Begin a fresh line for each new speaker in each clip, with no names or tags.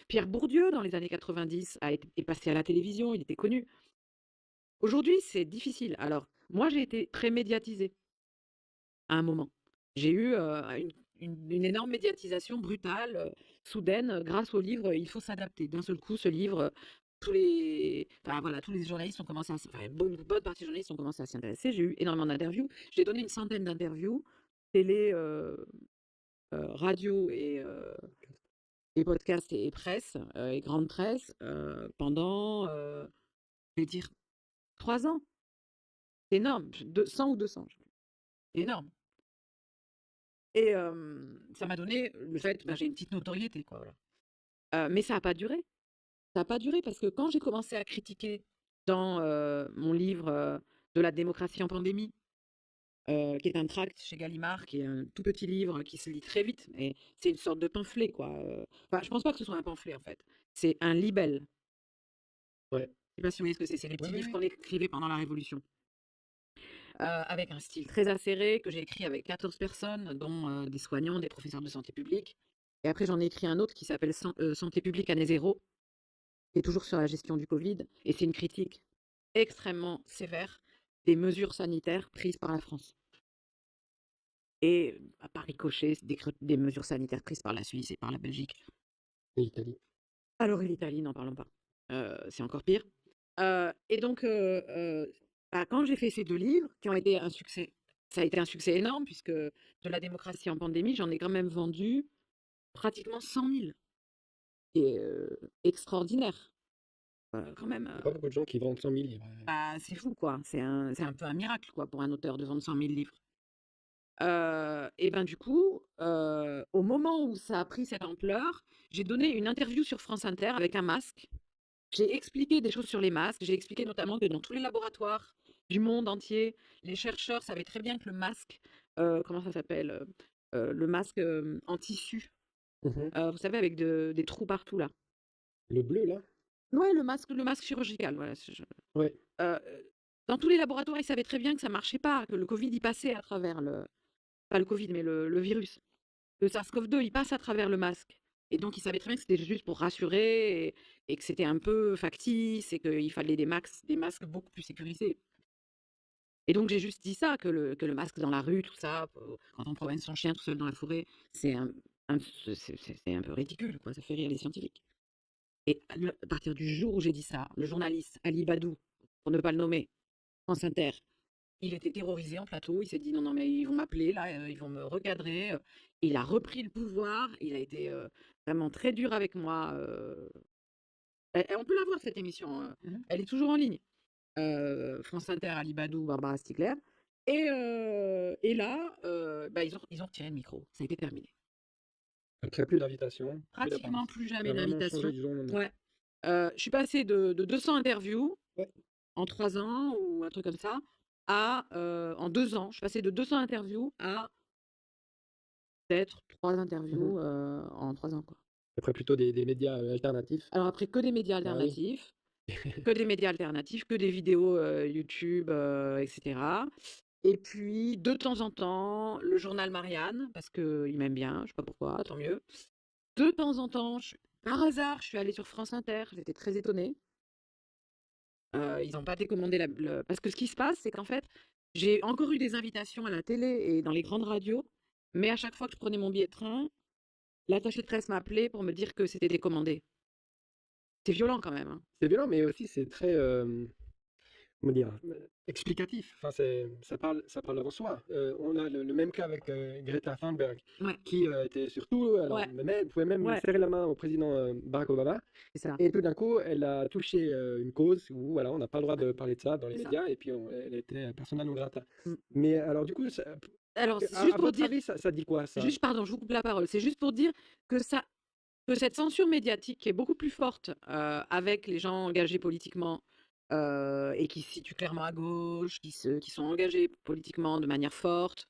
Pierre Bourdieu, dans les années 90, est passé à la télévision, il était connu. Aujourd'hui, c'est difficile. Alors, moi, j'ai été très médiatisée à un moment. J'ai eu une énorme médiatisation brutale, soudaine, grâce au livre Il faut s'adapter. D'un seul coup, ce livre, enfin, voilà, tous les journalistes ont commencé enfin, une bonne partie des journalistes ont commencé à s'y intéresser. J'ai eu énormément d'interviews. J'ai donné une centaine d'interviews, télé, radio et podcast et presse, et grande presse, pendant, je vais dire 3 ans. C'est énorme, 100 ou 200, je sais plus. Énorme. Et ça m'a donné le fait, j'ai une petite notoriété, quoi, voilà. Mais ça a pas duré. Ça a pas duré parce que quand j'ai commencé à critiquer dans, mon livre, «De la démocratie en pandémie», qui est un tract chez Gallimard, qui est un tout petit livre qui se lit très vite, et c'est une sorte de pamphlet, quoi, enfin, je pense pas que ce soit un pamphlet, en fait. C'est un libelle.
Ouais.
Je sais pas si vous voyez ce que c'est? C'est les
Oui,
petits
oui,
livres
oui.
qu'on écrivait pendant la Révolution. Avec un style très acéré que j'ai écrit avec 14 personnes, dont, des soignants, des professeurs de santé publique. Et après, j'en ai écrit un autre qui s'appelle Santé publique année zéro, qui est toujours sur la gestion du Covid, et c'est une critique extrêmement sévère des mesures sanitaires prises par la France. Et par ricochet, des mesures sanitaires prises par la Suisse et par la Belgique.
Et l'Italie.
Alors et l'Italie, n'en parlons pas. C'est encore pire. Et donc, quand j'ai fait ces 2 livres qui ont été un succès, ça a été un succès énorme puisque De la démocratie en pandémie, j'en ai quand même vendu pratiquement 100 000, et extraordinaire, quand même,
Il y a pas beaucoup de gens qui vendent 100 000 livres.
c'est fou, quoi. C'est un peu un miracle, quoi, pour un auteur de vendre 100 000 livres. Et ben, du coup, au moment où ça a pris cette ampleur, j'ai donné une interview sur France Inter avec un masque. J'ai expliqué des choses sur les masques. J'ai expliqué notamment que dans tous les laboratoires du monde entier, les chercheurs savaient très bien que le masque, comment ça s'appelle? Le masque, en tissu,
Mmh.
vous savez, avec des trous partout là.
Le bleu là?
Ouais, le masque chirurgical, voilà,
Ouais.
heu, dans tous les laboratoires, ils savaient très bien que ça marchait pas, que le Covid, il passait à travers pas le Covid, mais le virus. Le SARS-CoV-2, il passe à travers le masque, et donc ils savaient très bien que c'était juste pour rassurer, et que c'était un peu factice et qu'il fallait des masques beaucoup plus sécurisés. Et donc j'ai juste dit ça, que le masque dans la rue, tout ça, quand on promène son chien tout seul dans la forêt, c'est c'est un peu ridicule, quoi, ça fait rire les scientifiques. Et à partir du jour où j'ai dit ça, le journaliste Ali Badou, pour ne pas le nommer, France Inter, il était terrorisé en plateau, il s'est dit: «Non, non, mais ils vont m'appeler là, ils vont me recadrer», il a repris le pouvoir, il a été, vraiment très dur avec moi, et on peut la voir cette émission,
Mmh.
elle est toujours en ligne. France Inter, Ali Badou, Barbara Stickler, et là, ils ont retiré le micro, ça a été terminé.
Après plus d'invitations, plus
Pratiquement
d'apparitions.
plus
Ça
jamais
a vraiment changé
d'invitation.
du jour au lendemain.
Ouais, je suis passée de 200 interviews
Ouais.
en 3 ans ou un truc comme ça, à, en 2 ans, je suis passée de 200 interviews à peut-être 3
Mmh.
interviews, en 3 ans, quoi.
Après plutôt des médias, alternatifs.
Alors après, que des médias
Bah oui.
alternatifs, que des médias alternatifs, que des vidéos, YouTube, et cetera. Et puis, de temps en temps, le journal Marianne, parce qu'il m'aime bien, je sais pas pourquoi, tant mieux. De temps en temps, par hasard, je suis allée sur France Inter, j'étais très étonnée. Ils n'ont pas décommandé parce que ce qui se passe, c'est qu'en fait, j'ai encore eu des invitations à la télé et dans les grandes radios, mais à chaque fois que je prenais mon billet de train, l'attaché de presse m'appelait pour me dire que c'était décommandé. C'est violent quand même, hein.
C'est violent, mais aussi c'est très, comment dire? Explicatif. Enfin, ça parle en soi. On a le même cas avec, Greta Thunberg
Ouais,
qui, était sur tout. Alors
ouais,
même pouvait même
ouais,
serrer la main au président, Barack Obama.
c'est ça,
Et tout d'un coup, elle a touché, une cause où voilà, on n'a pas le droit de parler de ça dans les
c'est ça.
médias et puis elle était persona non grata.
Mmh.
Mais alors du coup, ça
Alors, c'est juste
à
pour
votre
dire,
avis, ça dit quoi ça?
juste pardon, je vous coupe la parole, c'est juste pour dire que cette censure médiatique qui est beaucoup plus forte, avec les gens engagés politiquement, et qui se situent clairement à gauche, qui sont engagés politiquement de manière forte,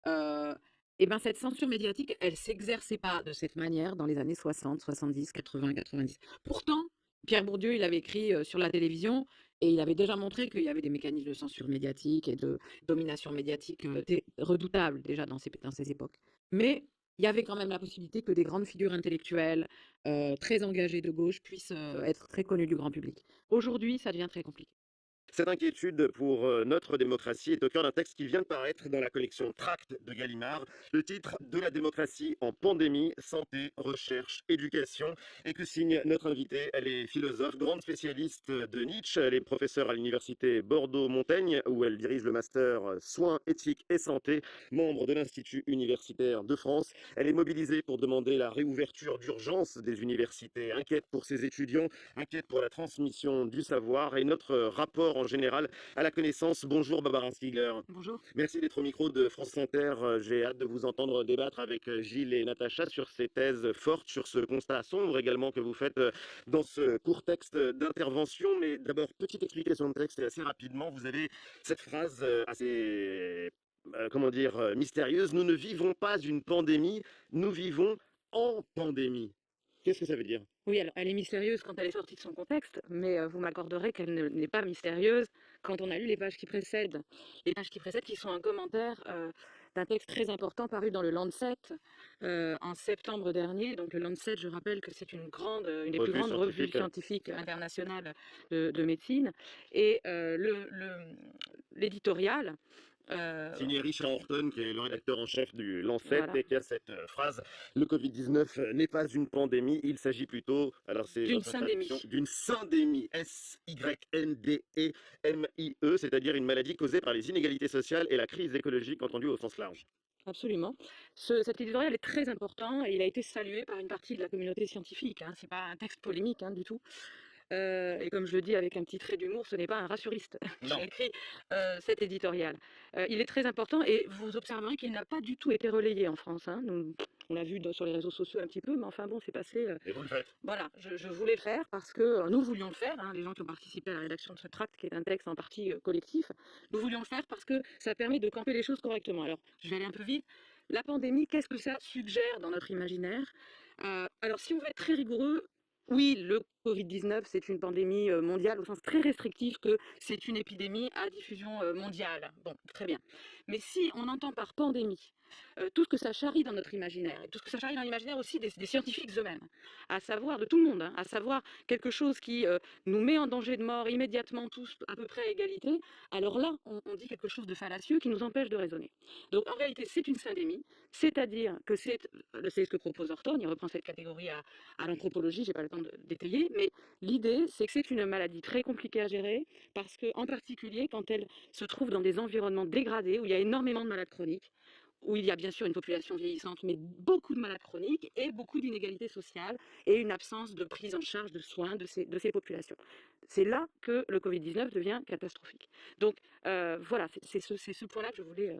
heu et ben, cette censure médiatique, elle s'exerçait pas de cette manière dans les années 60, 70, 80, 90. Pourtant, Pierre Bourdieu, il avait écrit, sur la télévision, et il avait déjà montré qu'il y avait des mécanismes de censure médiatique et de domination médiatique, redoutables déjà dans ces époques. Mais il y avait quand même la possibilité que des grandes figures intellectuelles, très engagées de gauche puissent, être très connues du grand public. Aujourd'hui, ça devient très compliqué.
Cette inquiétude pour notre démocratie est au cœur d'un texte qui vient de paraître dans la collection Tract de Gallimard. Le titre de la démocratie en pandémie, santé, recherche, éducation, et que signe notre invitée. Elle est philosophe, grande spécialiste de Nietzsche. Elle est professeure à l'université Bordeaux-Montaigne, où elle dirige le master soins, éthique et santé, membre de l'Institut universitaire de France. Elle est mobilisée pour demander la réouverture d'urgence des universités, inquiète pour ses étudiants, inquiète pour la transmission du savoir et notre rapport en général à la connaissance. Bonjour Barbara Stiegler.
Bonjour.
Merci d'être au micro de France Inter. J'ai hâte de vous entendre débattre avec Gilles et Natacha sur ces thèses fortes, sur ce constat sombre également que vous faites dans ce court texte d'intervention. Mais d'abord, petite explication de texte et assez rapidement, vous avez cette phrase assez, comment dire, mystérieuse. Nous ne vivons pas une pandémie, nous vivons en pandémie. Qu'est-ce que ça veut dire?
Oui, alors elle est mystérieuse quand elle est sortie de son contexte, mais vous m'accorderez qu'elle n'est pas mystérieuse quand on a lu les pages qui précèdent. Les pages qui précèdent qui sont un commentaire d'un texte très important paru dans le Lancet en septembre dernier. Donc le Lancet, je rappelle que c'est une des plus
Revue
grandes revues
scientifique.
scientifiques internationales de médecine. Et l'éditorial...
Signé Richard Horton, qui est le rédacteur en chef du Lancet,
voilà,
et qui a cette phrase: le Covid-19 n'est pas une pandémie, il s'agit plutôt, alors c'est
d'une
votre
syndémie.
traduction, d'une syndémie, S-Y-N-D-E-M-I-E, c'est-à-dire une maladie causée par les inégalités sociales et la crise écologique entendue au sens large.
Absolument. Cet éditorial est très important et il a été salué par une partie de la communauté scientifique. Hein. Ce n'est pas un texte polémique hein, du tout. Et comme je le dis avec un petit trait d'humour, ce n'est pas un rassuriste qui
Non.
a écrit cet éditorial. Il est très important et vous observerez qu'il n'a pas du tout été relayé en France. Hein. On l'a vu sur les réseaux sociaux un petit peu, mais enfin bon, c'est passé.
Et vous le faites.
Voilà, je voulais le faire parce que nous voulions le faire, hein, les gens qui ont participé à la rédaction de ce tract, qui est un texte en partie collectif, nous voulions le faire parce que ça permet de camper les choses correctement. Alors, je vais aller un peu vite. La pandémie, qu'est-ce que ça suggère dans notre imaginaire? Alors, si on veut être très rigoureux, oui, le Covid-19, c'est une pandémie mondiale au sens très restrictif que c'est une épidémie à diffusion mondiale. Bon, très bien. Mais si on entend par pandémie tout ce que ça charrie dans notre imaginaire, et tout ce que ça charrie dans l'imaginaire aussi des scientifiques eux-mêmes, à savoir de tout le monde, hein, à savoir quelque chose qui nous met en danger de mort immédiatement tous à peu près à égalité, alors là, on dit quelque chose de fallacieux qui nous empêche de raisonner. Donc en réalité, c'est une syndémie, c'est-à-dire que c'est ce que propose Horton, il reprend cette catégorie à l'anthropologie, j'ai pas le temps de détailler, mais l'idée, c'est que c'est une maladie très compliquée à gérer, parce que en particulier quand elle se trouve dans des environnements dégradés, où il y a énormément de malades chroniques, où il y a bien sûr une population vieillissante, mais beaucoup de malades chroniques et beaucoup d'inégalités sociales et une absence de prise en charge de soins de ces populations. C'est là que le Covid-19 devient catastrophique. Donc voilà, c'est ce point-là que je voulais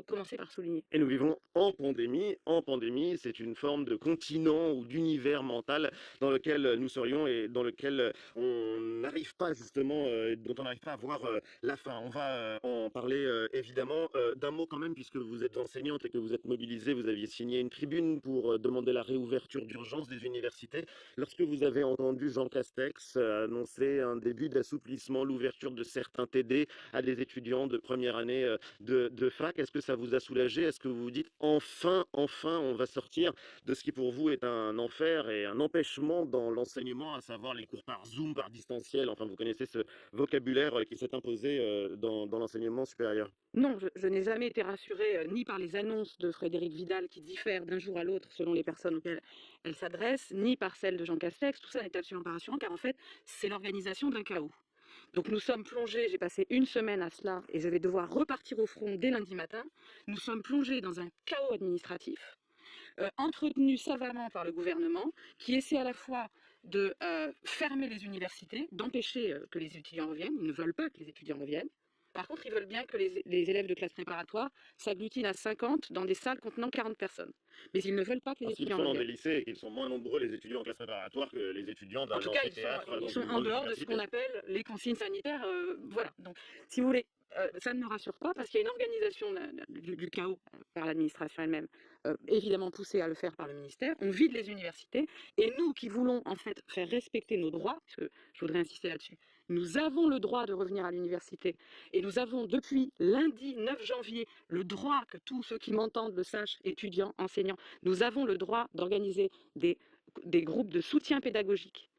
commencer par souligner.
Et nous vivons en pandémie. En pandémie, c'est une forme de continent ou d'univers mental dans lequel nous serions et dans lequel on n'arrive pas justement, dont on n'arrive pas à voir la fin. On va en parler évidemment. D'un mot quand même, puisque vous êtes enseignante et que vous êtes mobilisée, vous aviez signé une tribune pour demander la réouverture d'urgence des universités. Lorsque vous avez entendu Jean Castex annoncer un début d'assouplissement, l'ouverture de certains TD à des étudiants de première année de fac, est-ce que ça vous a soulagé? Est-ce que vous vous dites enfin, enfin, on va sortir de ce qui pour vous est un enfer et un empêchement dans l'enseignement, à savoir les cours par Zoom, par distanciel, enfin vous connaissez ce vocabulaire qui s'est imposé dans l'enseignement supérieur?
Non, je n'ai jamais été rassurée ni par les annonces de Frédérique Vidal qui diffèrent d'un jour à l'autre selon les personnes auxquelles elles s'adressent, ni par celles de Jean Castex. Tout ça n'est absolument pas rassurant car en fait, c'est l'organisation d'un chaos. Donc nous sommes plongés, j'ai passé une semaine à cela et je vais devoir repartir au front dès lundi matin. Nous sommes plongés dans un chaos administratif, entretenu savamment par le gouvernement, qui essaie à la fois de fermer les universités, d'empêcher que les étudiants reviennent. Ils ne veulent pas que les étudiants reviennent. Par contre, ils veulent bien que les élèves de classe préparatoire s'agglutinent à 50 dans des salles contenant 40 personnes. Mais ils ne veulent pas que les
Parce qu'ils
étudiants
sont dans des
reviennent.
lycées et qu'ils sont moins nombreux, les étudiants en classe préparatoire, que les étudiants
En
d'un
tout cas,
amphithéâtre dans
ils
une
sont en
grande
dehors de ce
université.
qu'on appelle les consignes sanitaires. Voilà. Donc, si vous voulez, ça ne me rassure pas parce qu'il y a une organisation du chaos par l'administration elle-même évidemment poussé à le faire par le ministère. On vide les universités et nous qui voulons en fait faire respecter nos droits, parce que je voudrais insister là-dessus, nous avons le droit de revenir à l'université et nous avons depuis lundi 9 janvier le droit, que tous ceux qui m'entendent le sachent, étudiants, enseignants, nous avons le droit d'organiser des groupes de soutien pédagogique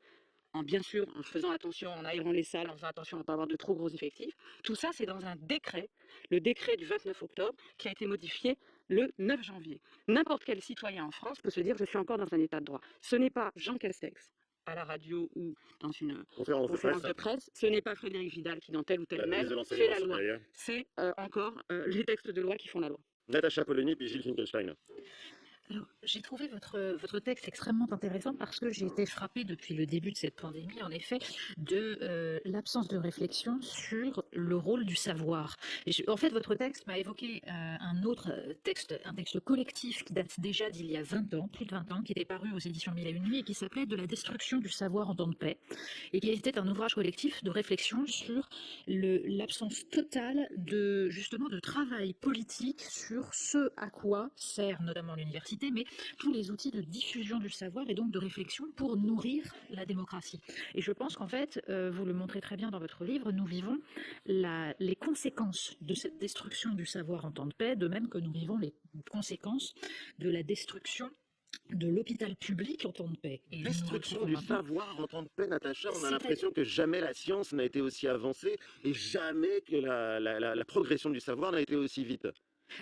bien sûr, en faisant attention, en aérant les salles, en faisant attention à ne pas avoir de trop gros effectifs. Tout ça, c'est dans un décret, le décret du 29 octobre, qui a été modifié le 9 janvier. N'importe quel citoyen en France peut se dire « je suis encore dans un état de droit ». Ce n'est pas Jean Castex à la radio ou dans une conférence de presse, ce n'est pas Frédérique Vidal qui, dans tel ou tel mail, fait la loi. C'est encore les textes de loi qui font la loi.
Natacha Polony puis Gilles Finkelstein.
Alors, j'ai trouvé votre texte extrêmement intéressant parce que j'ai été frappée depuis le début de cette pandémie, en effet, de l'absence de réflexion sur le rôle du savoir. En fait, votre texte m'a évoqué un autre texte, un texte collectif qui date déjà d'il y a 20 ans, plus de 20 ans, qui était paru aux éditions Mille et une nuits et qui s'appelait « De la destruction du savoir en temps de paix » et qui était un ouvrage collectif de réflexion sur l'absence totale justement de travail politique sur ce à quoi sert notamment l'université, mais tous les outils de diffusion du savoir et donc de réflexion pour nourrir la démocratie. Et je pense qu'en fait, vous le montrez très bien dans votre livre, nous vivons les conséquences de cette destruction du savoir en temps de paix, de même que nous vivons les conséquences de la destruction de l'hôpital public en temps de paix.
Et destruction du savoir en temps de paix, Natacha, on a l'impression que jamais la science n'a été aussi avancée et jamais que la progression du savoir n'a été aussi vite.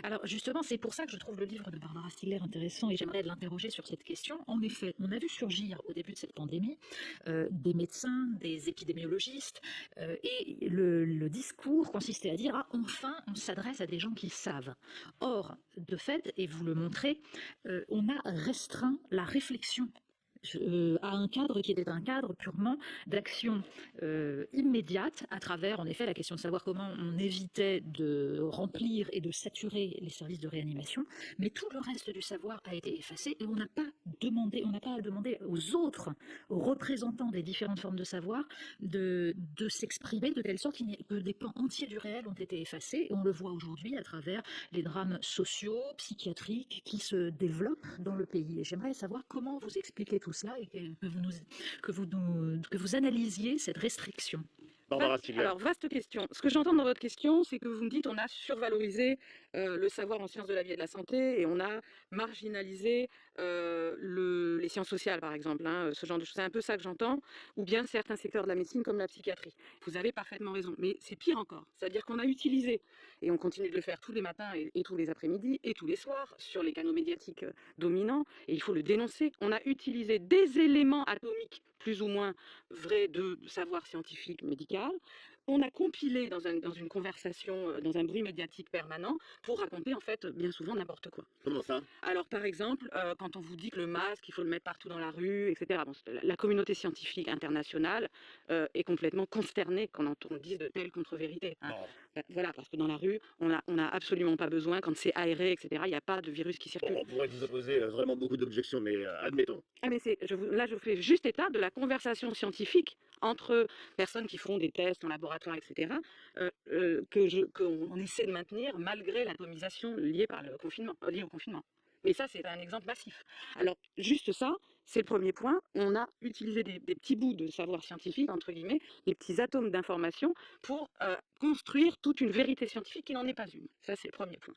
Alors justement, c'est pour ça que je trouve le livre de Barbara Stiegler intéressant et j'aimerais l'interroger sur cette question. En effet, on a vu surgir au début de cette pandémie des médecins, des épidémiologistes et le discours consistait à dire « Ah, enfin, on s'adresse à des gens qui savent ». Or, de fait, et vous le montrez, on a restreint la réflexion à un cadre qui était un cadre purement d'action immédiate à travers, en effet, la question de savoir comment on évitait de remplir et de saturer les services de réanimation, mais tout le reste du savoir a été effacé et on n'a pas à demander aux autres, aux représentants des différentes formes de savoir, de s'exprimer de telle sorte que des pans entiers du réel ont été effacés et on le voit aujourd'hui à travers les drames sociaux, psychiatriques qui se développent dans le pays. Et j'aimerais savoir comment vous expliquez tout cela et que vous analysiez cette restriction.
Alors, vaste question. Ce que j'entends dans votre question, c'est que vous me dites on a survalorisé le savoir en sciences de la vie et de la santé et on a marginalisé les sciences sociales, par exemple. Hein, ce genre de choses. C'est un peu ça que j'entends. Ou bien certains secteurs de la médecine comme la psychiatrie. Vous avez parfaitement raison. Mais c'est pire encore. C'est-à-dire qu'on a utilisé, et on continue de le faire tous les matins et tous les après-midi et tous les soirs sur les canaux médiatiques dominants, et il faut le dénoncer, on a utilisé des éléments atomiques plus ou moins vrais de savoir scientifique, médical. On a compilé dans une conversation, dans un bruit médiatique permanent, pour raconter en fait bien souvent n'importe quoi.
Comment ça?
Alors par exemple, quand on vous dit que le masque, il faut le mettre partout dans la rue, etc. Bon, la communauté scientifique internationale est complètement consternée quand on dise de telles contre-vérités. Hein. Voilà, parce que dans la rue, on n'a absolument pas besoin, quand c'est aéré, etc., il n'y a pas de virus qui circule.
Bon, on pourrait vous opposer vraiment beaucoup d'objections, mais admettons.
Ah mais là je fais juste état de la conversation scientifique entre personnes qui font des tests en laboratoire, etc., qu'on essaie de maintenir malgré l'atomisation liée au confinement. Mais ça, c'est un exemple massif. Alors, juste ça, c'est le premier point. On a utilisé des petits bouts de savoir scientifique, entre guillemets, des petits atomes d'information pour construire toute une vérité scientifique qui n'en est pas une. Ça, c'est le premier point.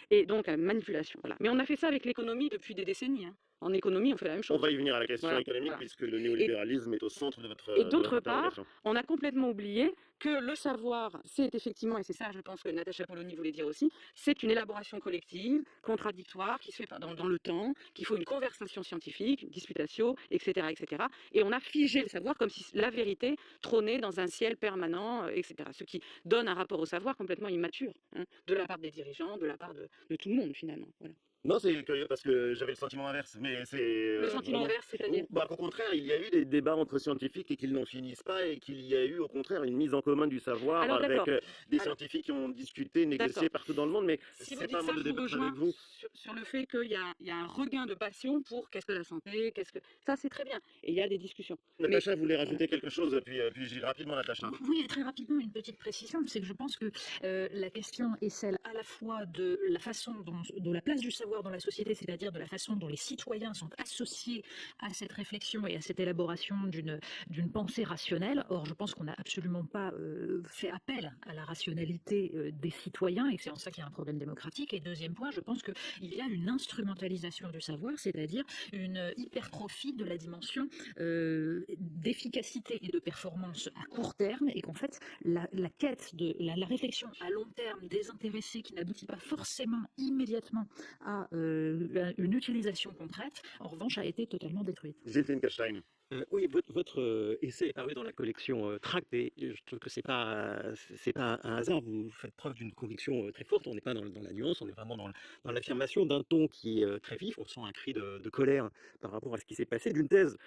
Et donc, manipulation, voilà. Mais on a fait ça avec l'économie depuis des décennies. Hein. En économie, on fait la même chose.
On va y venir à la question économique, puisque le néolibéralisme est au centre de votre
Et d'autre part, on a complètement oublié que le savoir, c'est effectivement, et c'est ça, je pense que Natacha Polony voulait dire aussi, c'est une élaboration collective, contradictoire, qui se fait dans le temps, qu'il faut une conversation scientifique, une disputatio, etc., etc. Et on a figé le savoir comme si la vérité trônait dans un ciel permanent, etc. Ce qui donne un rapport au savoir complètement immature, hein, de la part des dirigeants, de la part de tout le monde, finalement. Voilà.
Non, c'est curieux parce que j'avais le sentiment inverse. Mais c'est
le sentiment inverse, c'est-à-dire
au contraire, il y a eu des débats entre scientifiques et qu'ils n'en finissent pas, et qu'il y a eu au contraire une mise en commun du savoir. Alors, avec des scientifiques qui ont discuté, négocié partout dans le monde. Mais
si c'est pas mal de débattre avec vous sur le fait qu'il y a un regain de passion pour qu'est-ce que la santé, ça c'est très bien. Et il y a des discussions.
Natacha voulait rajouter quelque chose, puis j'ai rapidement Natacha.
Oui, très rapidement, une petite précision, c'est que je pense que la question est celle à la fois de la façon de la place du savoir avoir dans la société, c'est-à-dire de la façon dont les citoyens sont associés à cette réflexion et à cette élaboration d'une pensée rationnelle. Or, je pense qu'on n'a absolument pas fait appel à la rationalité des citoyens et que c'est en ça qu'il y a un problème démocratique. Et deuxième point, je pense qu'il y a une instrumentalisation du savoir, c'est-à-dire une hypertrophie de la dimension d'efficacité et de performance à court terme, et qu'en fait, la quête de la réflexion à long terme désintéressée qui n'aboutit pas forcément immédiatement à une utilisation concrète, en revanche, a été totalement détruite.
Gilles Finkelstein.
Oui, votre essai est paru dans la collection Tract et je trouve que c'est pas un hasard. Vous faites preuve d'une conviction très forte. On n'est pas dans la nuance, on est vraiment dans l'affirmation d'un ton qui est très vif. On sent un cri de colère par rapport à ce qui s'est passé, d'une thèse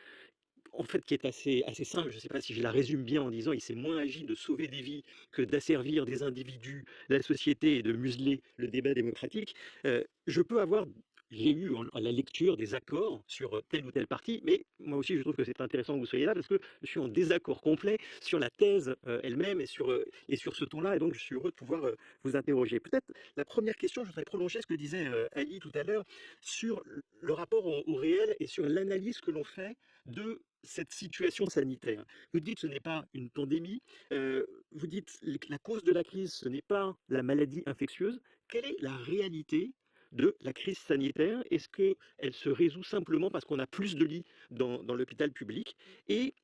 en fait, qui est assez simple. Je ne sais pas si je la résume bien en disant il s'est moins agi de sauver des vies que d'asservir des individus, la société et de museler le débat démocratique. Je peux avoir. J'ai eu à la lecture des accords sur telle ou telle partie, mais moi aussi je trouve que c'est intéressant que vous soyez là parce que je suis en désaccord complet sur la thèse elle-même et sur ce ton-là, et donc je suis heureux de pouvoir vous interroger. Peut-être la première question, je voudrais prolonger ce que disait Ali tout à l'heure sur le rapport au réel et sur l'analyse que l'on fait de cette situation sanitaire. Vous dites que ce n'est pas une pandémie, vous dites que la cause de la crise, ce n'est pas la maladie infectieuse. Quelle est la réalité de la crise sanitaire? Est-ce qu'elle se résout simplement parce qu'on a plus de lits dans l'hôpital public? Et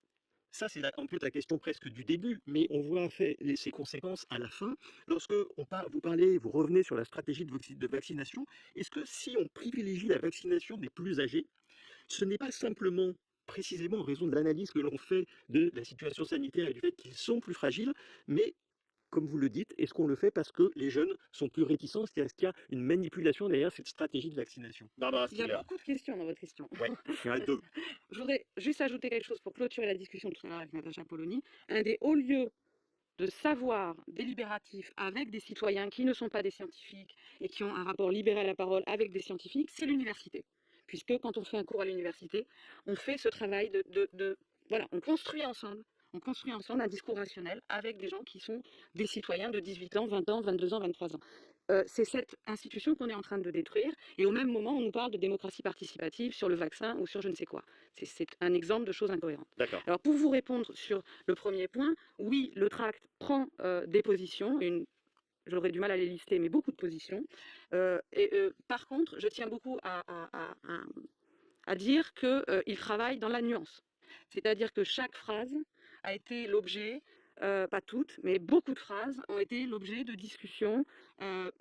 ça, c'est un peu la question presque du début, mais on voit ses conséquences à la fin. Lorsque vous revenez sur la stratégie de vaccination, est-ce que si on privilégie la vaccination des plus âgés, ce n'est pas simplement précisément en raison de l'analyse que l'on fait de la situation sanitaire et du fait qu'ils sont plus fragiles, mais comme vous le dites, est-ce qu'on le fait parce que les jeunes sont plus réticents? Est-ce qu'il y a une manipulation derrière cette stratégie de vaccination?
Barbara
Il y a
Stiegler.
beaucoup de questions dans votre question.
Ouais, il y en a deux.
Je voudrais juste ajouter quelque chose pour clôturer la discussion tout à l'heure avec Natacha Polony. Un des hauts lieux de savoir délibératif avec des citoyens qui ne sont pas des scientifiques et qui ont un rapport libéré à la parole avec des scientifiques, c'est l'université. Puisque quand on fait un cours à l'université, on fait ce travail voilà, on construit ensemble un discours rationnel avec des gens qui sont des citoyens de 18 ans, 20 ans, 22 ans, 23 ans. C'est cette institution qu'on est en train de détruire, et au même moment, on nous parle de démocratie participative sur le vaccin ou sur je ne sais quoi. C'est un exemple de choses incohérentes.
D'accord.
Alors, pour vous répondre sur le premier point, oui, le tract prend des positions, j'aurais du mal à les lister, mais beaucoup de positions. Par contre, je tiens beaucoup à dire qu'il travaille dans la nuance. C'est-à-dire que chaque phrase a été l'objet, pas toutes, mais beaucoup de phrases ont été l'objet de discussions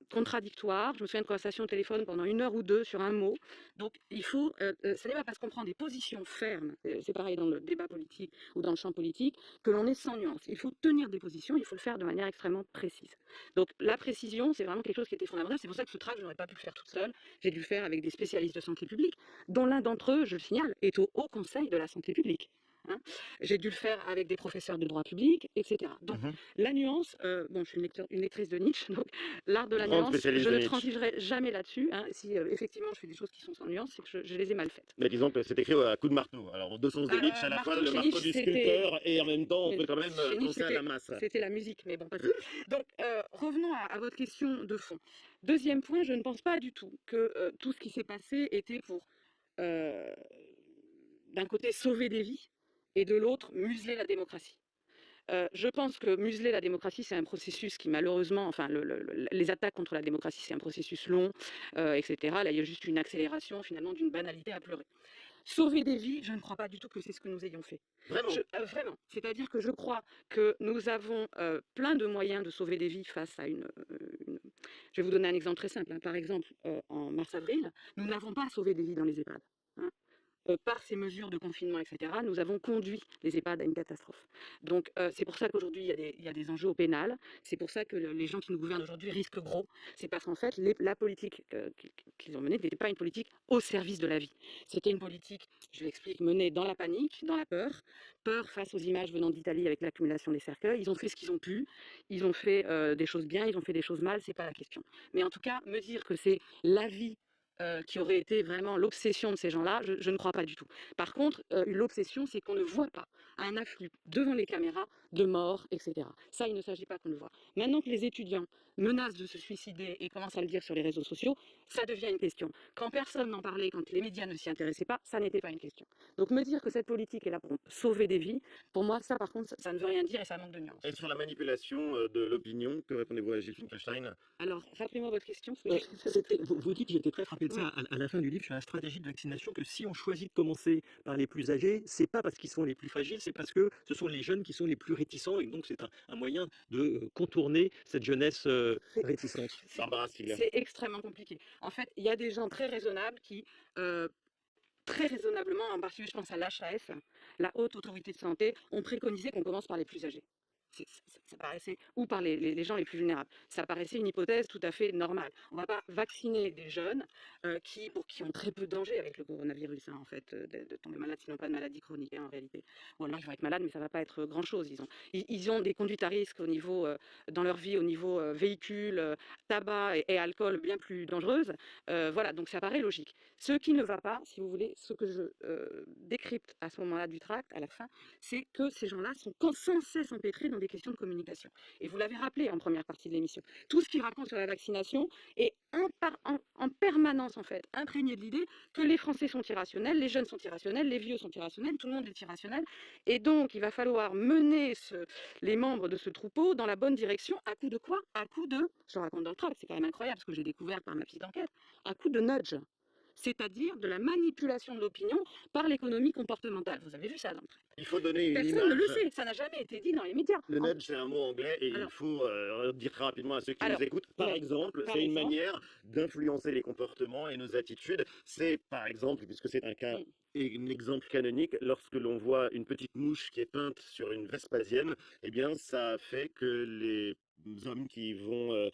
contradictoires. Je me souviens de conversations au téléphone pendant 1 heure ou 2 sur un mot. Donc il faut, ce n'est pas parce qu'on prend des positions fermes, c'est pareil dans le débat politique ou dans le champ politique, que l'on est sans nuance. Il faut tenir des positions, il faut le faire de manière extrêmement précise. Donc la précision, c'est vraiment quelque chose qui était fondamental. C'est pour ça que ce tract, je n'aurais pas pu le faire toute seule. J'ai dû le faire avec des spécialistes de santé publique, dont l'un d'entre eux, je le signale, est au Haut Conseil de la santé publique. Hein. J'ai dû le faire avec des professeurs de droit public, etc. Donc la nuance, bon, je suis une lectrice de Nietzsche, donc l'art de la
Grande
nuance,
spécialiste
je
de
ne
Nietzsche.
transigerai jamais là-dessus. Hein. Si effectivement je fais des choses qui sont sans nuance, c'est que je les ai mal faites.
Mais disons que c'est écrit à coup de marteau. Alors, en deux sens de Nietzsche, à la fois
marteau,
le
chez
marteau
Nietzsche,
du sculpteur et en même temps, on
mais
peut quand même
chez Nietzsche,
penser à la masse.
c'était la musique, mais bon, pas tout. Donc, revenons à votre question de fond. Deuxième point, je ne pense pas du tout que tout ce qui s'est passé était pour, d'un côté, sauver des vies, et de l'autre, museler la démocratie. Je pense que museler la démocratie, c'est un processus qui malheureusement, enfin les attaques contre la démocratie, c'est un processus long, etc. Là, il y a juste une accélération finalement d'une banalité à pleurer. Sauver des vies, je ne crois pas du tout que c'est ce que nous ayons fait.
Vraiment.
Vraiment. C'est-à-dire que je crois que nous avons plein de moyens de sauver des vies face à Je vais vous donner un exemple très simple. Hein. Par exemple, en mars-avril, nous n'avons pas sauvé des vies dans les EHPAD. Hein. Par ces mesures de confinement, etc., nous avons conduit les EHPAD à une catastrophe. Donc, c'est pour ça qu'aujourd'hui, il y a des enjeux au pénal. C'est pour ça que les gens qui nous gouvernent aujourd'hui risquent gros. C'est parce qu'en fait, la politique qu'ils ont menée n'était pas une politique au service de la vie. C'était une politique, je l'explique, menée dans la panique, dans la peur. Peur face aux images venant d'Italie avec l'accumulation des cercueils. Ils ont fait ce qu'ils ont pu. Ils ont fait des choses bien, ils ont fait des choses mal, c'est pas la question. Mais en tout cas, me dire que c'est la vie qui aurait été vraiment l'obsession de ces gens-là, je ne crois pas du tout. Par contre, l'obsession, c'est qu'on ne voit pas un afflux devant les caméras de morts, etc. Ça, il ne s'agit pas qu'on le voit. Maintenant que les étudiants menacent de se suicider et commencent à le dire sur les réseaux sociaux, ça devient une question. Quand personne n'en parlait, quand les médias ne s'y intéressaient pas, ça n'était pas une question. Donc me dire que cette politique est là pour sauver des vies, pour moi, ça par contre, ça ne veut rien dire et ça manque de nuance.
Et sur la manipulation de l'opinion, que répondez-vous à Gilles Finkelstein?
Alors, rappelez-moi votre question. Parce que
Vous dites, j'étais très frappé de ça à la fin du livre sur la stratégie de vaccination, que si on choisit de commencer par les plus âgés, c'est pas parce qu'ils sont les plus fragiles, c'est parce que ce sont les jeunes qui sont les plus réticents, et donc c'est un moyen de contourner cette jeunesse réticente.
Barbara Stiegler.
c'est extrêmement compliqué. En fait, il y a des gens très raisonnables qui, très raisonnablement, en particulier je pense à l'HAS, la Haute Autorité de Santé, ont préconisé qu'on commence par les plus âgés. Ça paraissait, ou par les gens les plus vulnérables. Ça paraissait une hypothèse tout à fait normale. On ne va pas vacciner des jeunes pour qui ont très peu de danger avec le coronavirus, hein, en fait, de tomber malade, s'ils n'ont pas de maladie chronique, hein, en réalité. Ou alors ils vont être malades, mais ça ne va pas être grand-chose. Ils ont des conduites à risque au niveau, dans leur vie, au niveau véhicule, tabac et alcool bien plus dangereuses. Voilà, donc ça paraît logique. Ce qui ne va pas, si vous voulez, ce que je décrypte à ce moment-là du tract, à la fin, c'est que ces gens-là sont sans cesse empêtrés dans des questions de communication. Et vous l'avez rappelé en première partie de l'émission. Tout ce qu'ils racontent sur la vaccination est en permanence, en fait, imprégné de l'idée que les Français sont irrationnels, les jeunes sont irrationnels, les vieux sont irrationnels, tout le monde est irrationnel. Et donc, il va falloir mener les membres de ce troupeau dans la bonne direction. À coup de quoi? À coup de, je le raconte dans le tract, c'est quand même incroyable ce que j'ai découvert par ma petite enquête, à coup de nudge. C'est-à-dire de la manipulation de l'opinion par l'économie comportementale. Vous avez vu ça dans le tract.
Il faut donner une
Personne
image.
ne le sait, ça n'a jamais été dit dans les médias.
Le nudge, c'est un mot anglais et il
Alors-
faut dire très rapidement à ceux qui
Alors,
nous écoutent. Par
ouais,
exemple,
par
c'est une
exemple.
manière d'influencer les comportements et nos attitudes. C'est, par exemple, puisque c'est un cas
Mm.
et un exemple canonique, lorsque l'on voit une petite mouche qui est peinte sur une Vespasienne, eh bien, ça fait que les hommes qui vont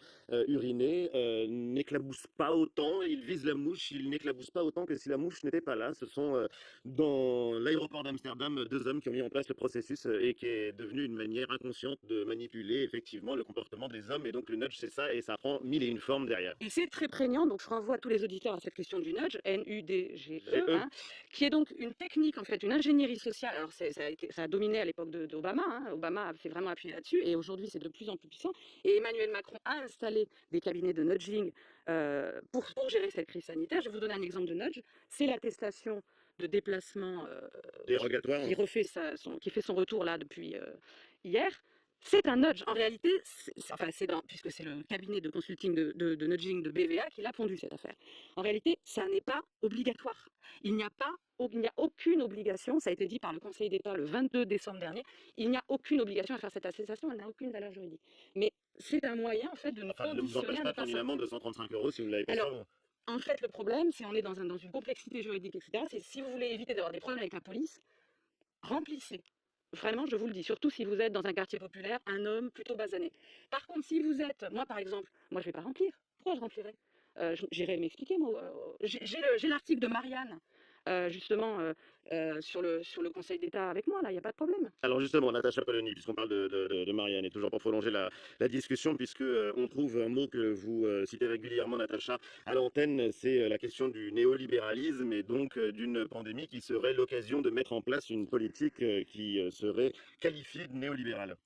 uriner n'éclaboussent pas autant, ils visent la mouche, ils n'éclaboussent pas autant que si la mouche n'était pas là. Ce sont dans l'aéroport d'Amsterdam 2 hommes qui ont mis en place le processus et qui est devenu une manière inconsciente de manipuler effectivement le comportement des hommes. Et donc le nudge, c'est ça, et ça prend mille et une formes derrière.
Et c'est très prégnant, donc je renvoie tous les auditeurs à cette question du nudge, N-U-D-G-E,
G-E.
hein, qui est donc une technique, en fait, une ingénierie sociale. Alors ça a dominé à l'époque d'Obama, hein. Obama s'est vraiment appuyé là-dessus, et aujourd'hui c'est de plus en plus puissant. Et Emmanuel Macron a installé des cabinets de nudging pour gérer cette crise sanitaire. Je vais vous donner un exemple de nudge, c'est l'attestation de déplacement
Dérogatoire.
qui fait son retour là depuis hier. C'est un nudge. En réalité, puisque c'est le cabinet de consulting de nudging de BVA qui l'a pondu cette affaire. En réalité, ça n'est pas obligatoire. Il n'y a aucune obligation, ça a été dit par le Conseil d'État le 22 décembre dernier, il n'y a aucune obligation à faire cette attestation, elle n'a aucune valeur juridique. Mais c'est un moyen en fait de nous
Enfin, ne vous
conditionner
empêche
à
pas
ne
de prendre une
pas
amende de 135 € si vous ne l'avez pas
Alors,
fait.
en fait, le problème, c'est on est dans une complexité juridique, etc. C'est si vous voulez éviter d'avoir des problèmes avec la police, remplissez. Vraiment, je vous le dis, surtout si vous êtes dans un quartier populaire, un homme plutôt basané. Par contre, si vous êtes, moi par exemple, moi je vais pas remplir. Pourquoi je remplirais J'irai m'expliquer, moi. J'ai l'article de Marianne, justement, sur le Conseil d'État avec moi, là, il n'y a pas de problème.
Alors justement, Natacha Polony, puisqu'on parle de Marianne, et toujours pour prolonger la discussion, puisque on trouve un mot que vous citez régulièrement, Natacha, à l'antenne, c'est la question du néolibéralisme et donc d'une pandémie qui serait l'occasion de mettre en place une politique qui serait qualifiée de néolibérale.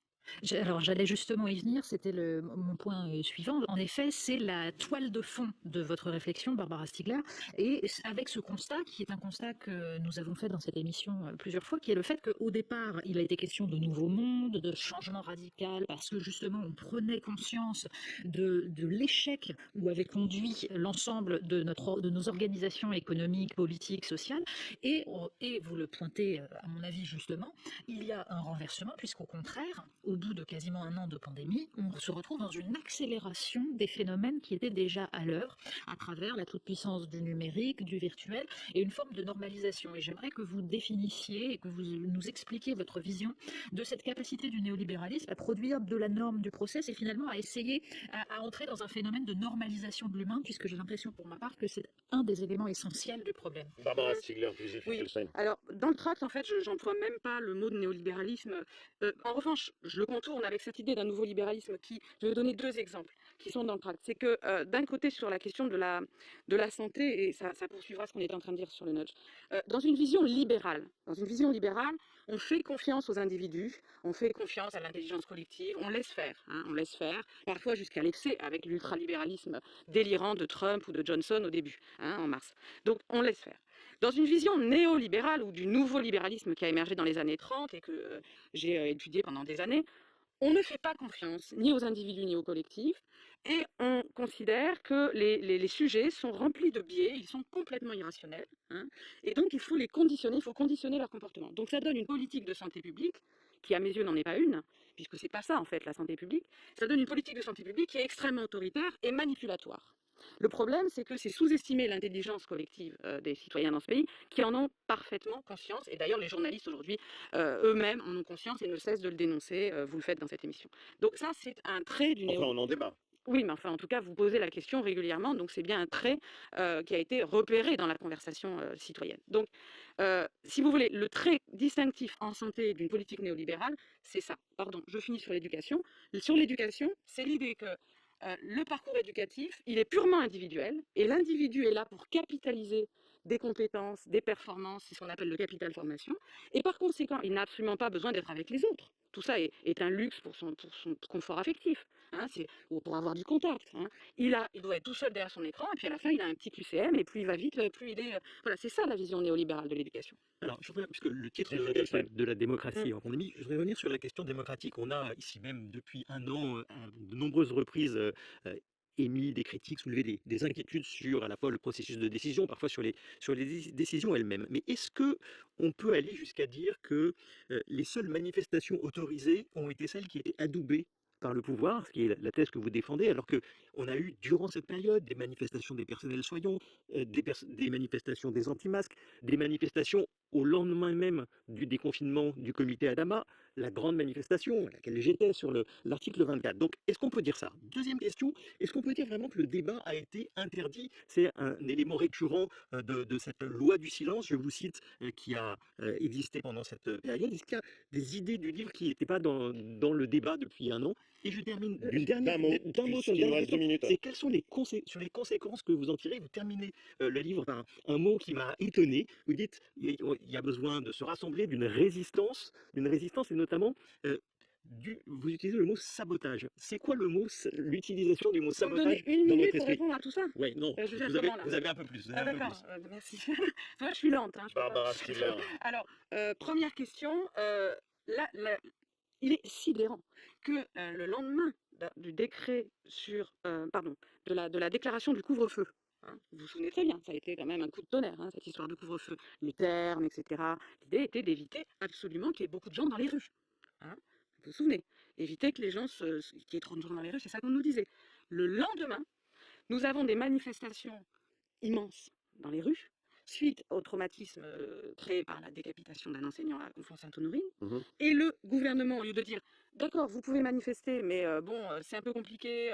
Alors, j'allais justement y venir, c'était mon point suivant. En effet, c'est la toile de fond de votre réflexion, Barbara Stiegler, et avec ce constat, qui est un constat que nous avons fait dans cette émission plusieurs fois, qui est le fait qu'au départ, il a été question de nouveau monde, de changement radical, parce que justement, on prenait conscience de l'échec où avait conduit l'ensemble de nos organisations économiques, politiques, sociales, et vous le pointez, à mon avis, justement, il y a un renversement, puisqu'au contraire, au bout de quasiment un an de pandémie, on se retrouve dans une accélération des phénomènes qui étaient déjà à l'œuvre, à travers la toute-puissance du numérique, du virtuel, et une forme de normalisation. Et j'aimerais que vous définissiez et que vous nous expliquiez votre vision de cette capacité du néolibéralisme à produire de la norme du process et finalement à essayer à entrer dans un phénomène de normalisation de l'humain, puisque j'ai l'impression pour ma part que c'est un des éléments essentiels du problème.
Barbara Stiegler, puis Gilles
Oui.
Finkelstein.
Alors, dans le tract, en fait, j'emploie même pas le mot de néolibéralisme. En revanche, je le contourne avec cette idée d'un nouveau libéralisme qui, je vais vous donner 2 exemples qui sont dans le tract. C'est que d'un côté sur la question de la santé, et ça poursuivra ce qu'on est en train de dire sur le nudge, dans une vision libérale, on fait confiance aux individus, on fait confiance à l'intelligence collective, on laisse faire, hein, on laisse faire, parfois jusqu'à l'excès avec l'ultralibéralisme délirant de Trump ou de Johnson au début, hein, en mars. Donc on laisse faire. Dans une vision néolibérale ou du nouveau libéralisme qui a émergé dans les années 30 et que j'ai étudié pendant des années, on ne fait pas confiance ni aux individus ni aux collectifs et on considère que les sujets sont remplis de biais, ils sont complètement irrationnels, hein, et donc il faut les conditionner, il faut conditionner leur comportement. Donc ça donne une politique de santé publique qui, à mes yeux, n'en est pas une, puisque c'est pas ça en fait la santé publique. Ça donne une politique de santé publique qui est extrêmement autoritaire et manipulatoire. Le problème, c'est que c'est sous-estimer l'intelligence collective des citoyens dans ce pays qui en ont parfaitement conscience. Et d'ailleurs, les journalistes aujourd'hui eux-mêmes en ont conscience et ne cessent de le dénoncer. Vous le faites dans cette émission. Donc ça, c'est un trait du
Enfin, on en débat.
Oui, mais enfin, en tout cas, vous posez la question régulièrement, donc c'est bien un trait qui a été repéré dans la conversation citoyenne. Donc, si vous voulez, le trait distinctif en santé d'une politique néolibérale, c'est ça. Pardon, je finis sur l'éducation. Sur l'éducation, c'est l'idée que le parcours éducatif, il est purement individuel, et l'individu est là pour capitaliser des compétences, des performances, c'est ce qu'on appelle le capital formation, et par conséquent, il n'a absolument pas besoin d'être avec les autres. Tout ça est un luxe pour son confort affectif, hein, ou pour avoir du contact. Hein. Il doit être tout seul derrière son écran, et puis à la fin, il a un petit QCM, et plus il va vite, plus il est... voilà, c'est ça la vision néolibérale de l'éducation.
Alors, je voudrais, puisque le titre de notre c'est de la démocratie en pandémie, je voudrais revenir sur la question démocratique. On a ici même depuis un an, de nombreuses reprises, émis des critiques, soulevé des inquiétudes sur à la fois le processus de décision, parfois sur les décisions elles-mêmes. Mais est-ce que on peut aller jusqu'à dire que les seules manifestations autorisées ont été celles qui étaient adoubées par le pouvoir, ce qui est la thèse que vous défendez, alors que on a eu durant cette période des manifestations des personnels soignants, des manifestations des anti-masques, des manifestations au lendemain même du déconfinement du comité Adama, la grande manifestation à laquelle j'étais sur l'article 24. Donc, est-ce qu'on peut dire ça? Deuxième question, est-ce qu'on peut dire vraiment que le débat a été interdit? C'est un élément récurrent de cette loi du silence, je vous cite, qui a existé pendant cette période. Est-ce qu'il y a des idées du livre qui n'étaient pas dans le débat depuis un an? Et je termine d'une dernière
D'un mot,
sur
il
une
nous
dernière
reste
question.
2 minutes.
C'est quelles sont sur les conséquences que vous en tirez? Vous terminez le livre par un mot qui m'a étonné. Vous dites il y a besoin de se rassembler d'une résistance et notamment vous utilisez le mot sabotage. C'est quoi l'utilisation du mot
Vous me
sabotage
donnez une
dans
minute
votre
pour
esprit?
répondre à tout ça?
Oui, non,
Je vais faire comment, là?
vous avez un peu plus. Vous avez
Ah
un peu
d'accord,
plus.
merci. Moi, je suis lente. Hein, je peux pas-
Barbara Stiegler.
Alors, première question. Il est sidérant que le lendemain du décret sur, pardon, de la déclaration du couvre-feu, hein, vous vous souvenez très bien, ça a été quand même un coup de tonnerre, hein, cette histoire de couvre-feu, le terme, etc. L'idée était d'éviter absolument qu'il y ait beaucoup de gens dans les rues. Hein, vous vous souvenez, éviter que les gens qu'il y ait trop de gens dans les rues, c'est ça qu'on nous disait. Le lendemain, nous avons des manifestations immenses dans les rues, suite au traumatisme créé par la décapitation d'un enseignant à Conflans-Sainte-Honorine.
Mhm.
Et le gouvernement, au lieu de dire, d'accord, vous pouvez manifester, mais c'est un peu compliqué,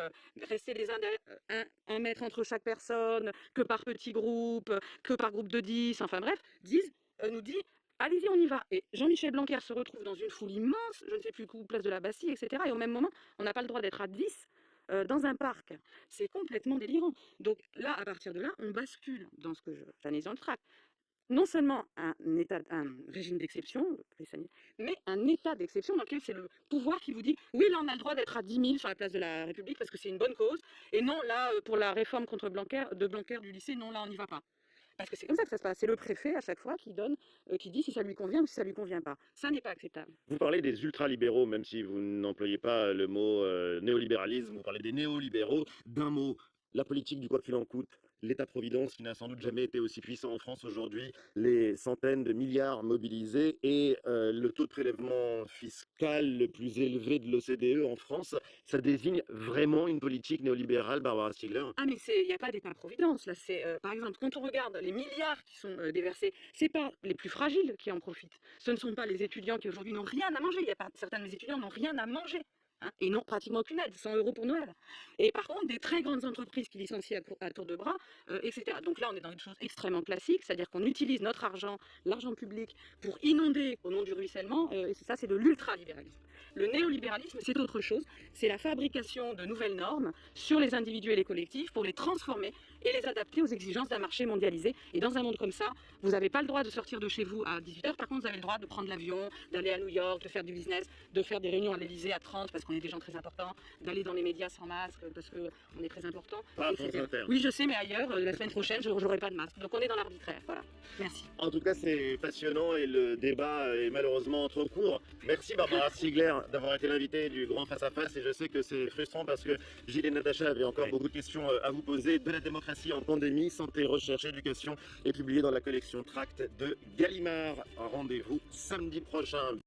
rester les uns derrière, un mètre entre chaque personne, que par petits groupes, que par groupe de 10, enfin bref, nous dit, allez-y, on y va. Et Jean-Michel Blanquer se retrouve dans une foule immense, je ne sais plus où, place de la Bastille, etc. Et au même moment, on n'a pas le droit d'être à 10 dans un parc. C'est complètement délirant. Donc là, à partir de là, on bascule dans ce que j'analyse dans le tract. Non seulement un régime d'exception, mais un état d'exception dans lequel c'est le pouvoir qui vous dit oui, là on a le droit d'être à 10 000 sur la place de la République parce que c'est une bonne cause, et non, là, pour la réforme contre Blanquer du lycée, non, là on n'y va pas. Parce que c'est comme ça que ça se passe. C'est le préfet à chaque fois qui dit si ça lui convient ou si ça lui convient pas. Ça n'est pas acceptable.
Vous parlez des ultralibéraux, même si vous n'employez pas le mot néolibéralisme, vous parlez des néolibéraux. D'un mot, la politique du quoi qu'il en coûte, l'État-providence qui n'a sans doute jamais été aussi puissant en France aujourd'hui, les centaines de milliards mobilisés et le taux de prélèvement fiscal le plus élevé de l'OCDE en France, ça désigne vraiment une politique néolibérale, Barbara Stiegler?
Ah mais il n'y a pas d'État-providence là. C'est par exemple quand on regarde les milliards qui sont déversés, c'est pas les plus fragiles qui en profitent. Ce ne sont pas les étudiants qui aujourd'hui n'ont rien à manger. Il y a pas certains de mes étudiants n'ont rien à manger. hein, et non pratiquement aucune aide, 100 € pour Noël. Et par contre, des très grandes entreprises qui licencient à tour de bras, etc. Donc là, on est dans une chose extrêmement classique, c'est-à-dire qu'on utilise notre argent, l'argent public, pour inonder au nom du ruissellement, et ça, c'est de l'ultralibéralisme. Le néolibéralisme, c'est autre chose, c'est la fabrication de nouvelles normes sur les individus et les collectifs pour les transformer et les adapter aux exigences d'un marché mondialisé. Et dans un monde comme ça, vous n'avez pas le droit de sortir de chez vous à 18h, par contre, vous avez le droit de prendre l'avion, d'aller à New York, de faire du business, de faire des réunions à l'Élysée à 30 parce qu'on est des gens très importants, d'aller dans les médias sans masque parce qu'on est très important.
Pas à
etc.
France Inter.
Oui, je sais, mais ailleurs, la semaine prochaine, je n'aurai pas de masque. Donc on est dans l'arbitraire. Voilà. Merci.
En tout cas, c'est passionnant et le débat est malheureusement trop court. Merci Barbara Stiegler d'avoir été l'invitée du Grand Face à Face et je sais que c'est frustrant parce que Gilles et Natacha avaient encore beaucoup de questions à vous poser. De la démocratie en pandémie, santé, recherche, éducation est publié dans la collection Tract de Gallimard. Rendez-vous samedi prochain.